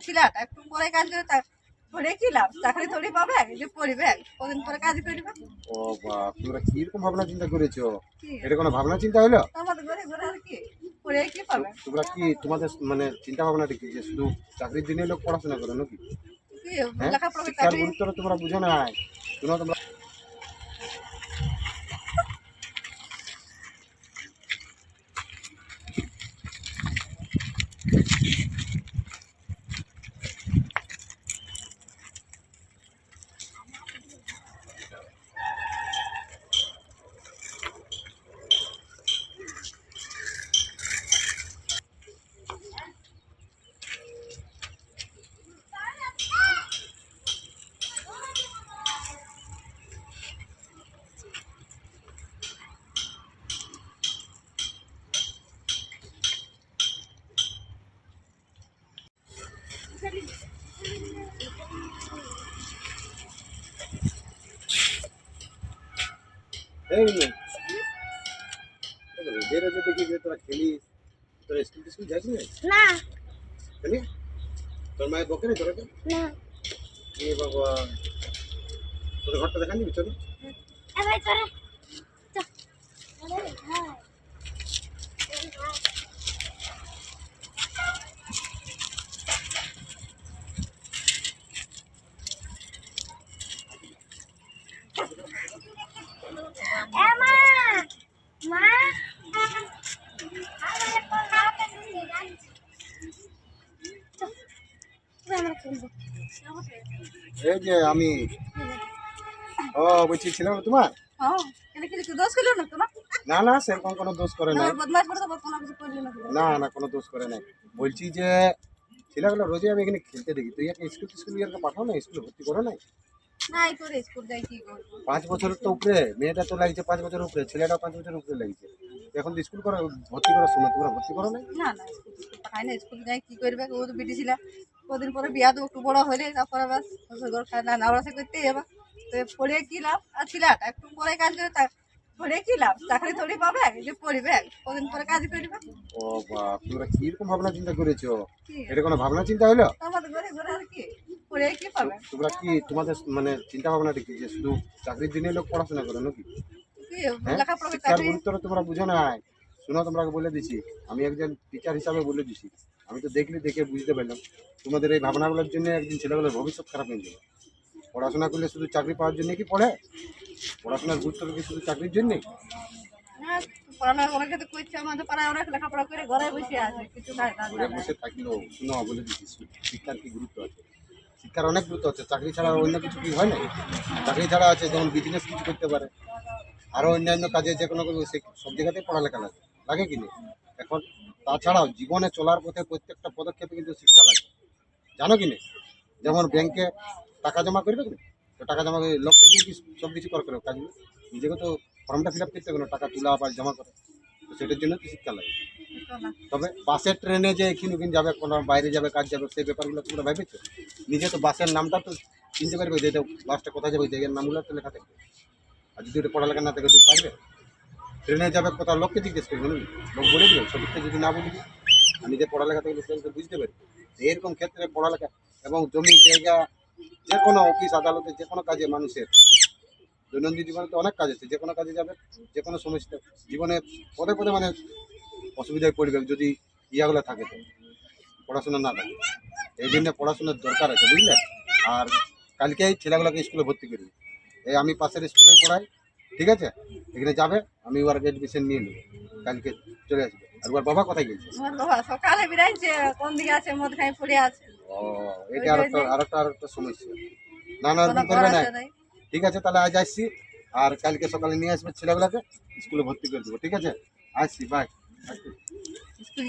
ছেলেটা একটু পরে কাজ করে তা পড়ে কি লাভ? চাকরি থোড়ি পাবে যে পড়বে কদিন পরে কাজ করবে। ও বাপ, তোমরা কিরকম ভাবনা চিন্তা করেছো? কি এটা কোনো ভাবনা চিন্তা হলো? আমাদের ঘরে ঘরে আর কি পড়ে কি পাবে? তোমরা কি তোমাদের মানে চিন্তা ভাবনাটা কি যে শুধু চাকরির জন্য লোক পড়াশোনা করে নাকি? কি হ্যাঁ, লেখাপড়া করে শিক্ষার চাকরি গুরুত্বটা তোমরা বুঝো নাই। শোনো তোমরা, এই নে, বেরোতে দেখি যে তোরা খেলিস, তোরা স্কুল টিস্কুল যাস না? না খেলি? তোর মায়ের বকে নি তোরাকে? না এ বাবা, তোর ঘরটা দেখান দিবি চলো। এ ভাই তোরে চ আরে ভাই এ মা মা আরে কোন নামটা শুনি জানছি আমরা খেলবো এই যে আমি, ও বলছি ছিলাম তোমার? হ্যাঁ এখানে কিছু দোষ করলো না তোমার? না না, সেরকম কোনো দোষ করে নাই। বদমাশ করে তো কোনো কিছু করলি না। না না, কোনো দোষ করে নাই। বলছি যে ছেলেগুলো রোজই আমি এখানে খেলতে দেখি, তুই একটা স্কুল টিস্কুল ইয়ারকে পাঠাও না, স্কুলে ভর্তি করো নাই? নাই করে স্কুল যাই কি করবো? 5 বছরের তো উপরে, মেয়েটা তো লাগছে 5 বছরের উপরে, ছেলেটা 5 বছরের উপরে লাগছে। এখন তো স্কুল করো, ভর্তি করার সময় তোমরা ভর্তি করো নাই? না না স্কুল পাঠায় না, স্কুল যাই কি করবে? ও তো বেটি ছিল, কদিন পরে বিয়া তো একটু বড় হলে তারপরে বাস ঘর খায় না নাওড়াছে করতে যাবা। তো পড়ে কি লাভ? আর ছেলেটা একটু পরে কাজ করে তা পড়ে কি লাভ? চাকরি থোড়ি পাবে যে পড়বে কদিন পরে কাজ করবে। ও বাপ, তোমরা কিরকম ভাবনা চিন্তা করেছো? কি এটা কোনো ভাবনা চিন্তা হলো? আমাদের ঘরে ঘরে আর কি পড়ে কি পাবে? তোমরা কি তোমাদের মানে চিন্তা ভাবনাটা কি যে শুধু চাকরির জন্য লোক পড়াশোনা করে নাকি? কি হ্যাঁ, লেখাপড়া করে শিক্ষার চাকরি গুরুত্বটা তোমরা বুঝো নাই। শোনো, তোমরা বলে দিছি, আমি একজন টিচার হিসাবে বলে দিছি। আমি তো দেখে বুঝতে পারলাম তোমাদের এই ভাবনাগুলোর জন্য একদিন ছেলেগুলোর ভবিষ্যৎ খারাপ হয়ে যাবে। পড়াশোনা করলে শুধু চাকরি পাওয়ার জন্য কি পড়ে? পড়াশোনার গুরুত্ব কি শুধু চাকরির জন্যে? হ্যাঁ, পড়ানো অনেক কিছু করছে, আমাদের পাড়ায় অনেক লেখাপড়া করে ঘরে বসে আছে, কিছু নাই কাজ ঘরে নাই। বসে থাকলেও শোনো, বলে দিচ্ছি, শিক্ষার কি গুরুত্ব আছে। শিক্ষার অনেক গুরুত্ব আছে, চাকরি ছাড়া অন্য কিছু কি হয় না? চাকরি ছাড়া আছে যেমন বিজনেস কিছু করতে পারে, আরও অন্যান্য কাজে যে কোনো সব জায়গাতেই পড়ালেখা লাগে, লাগে কি না? এখন তাছাড়াও জীবনে চলার পথে প্রত্যেকটা পদক্ষেপে কিন্তু শিক্ষা লাগে, জানো কি না? যেমন ব্যাংকে টাকা জমা করবে কি না, তো টাকা জমা করে লোককে দিয়ে কি সব কিছু করে কাজগুলো, নিজেকে তো ফর্মটা ফিল আপ করতে হবে না, টাকা তোলা বা জমা করে, তো সেটার জন্য তো শিক্ষা লাগে। তো না। তবে বাসের ট্রেনে যে এখানে ওখানে যাবে, কোনো বাইরে যাবে, কাজ যাবে, সেই ব্যাপারগুলো তোমরা ভেবেছো? নিজে তো বাসের নামটা তো চিনতে পারবে যে এটা বাসটা কোথায় যাবে, জায়গার নামগুলো তো লেখা থাকবে। আর যদি ওটা পড়ালেখা না থাকে তুই পারবে? ট্রেনে যাবে কোথাও, লোককে জিজ্ঞেস করবে না, লোক বলে দিবে সঠিকটা, যদি না বলবি আর নিজে পড়ালেখা থাকলে সে তো বুঝতে পারবে। এরকম ক্ষেত্রে পড়ালেখা এবং জমি জায়গা, যে কোনো অফিস আদালতে যে কোনো কাজে মানুষের দৈনন্দিন জীবনে তো অনেক কাজ আছে, যে কোনো কাজে যাবে, যে কোনো সমস্যা জীবনে পদে পদে মানে অসুবিধায় পড়বে যদি ইয়াগুলো থাকে, তো পড়াশোনা না থাকে। এই জন্য পড়াশোনার দরকার আছে, বুঝলে? আর কালকেই ছেলেগুলোকে স্কুলে ভর্তি করবি, এই আমি পাশের স্কুলে পড়াই, ঠিক আছে? এখানে যাবে, আমি ওর অ্যাডমিশন নিয়ে নেবো, কালকে চলে আসবে। আর ওর বাবা কোথায় গেছে? আমার বাবা সকালে বেরাইছে, কোন দিকে আছে মদ খাই পড়ে আছে। ও, এটা আরেকটা সমস্যা। না না, কোনো ওরকম করবে না। ভরসা নাই। ঠিক আছে, তাহলে আজ আসছি, আর কালকে সকালে নিয়ে আসবে ছেলেগুলোকে, স্কুলে ভর্তি করে দেবো, ঠিক আছে? আসছি, বাই। স্কুল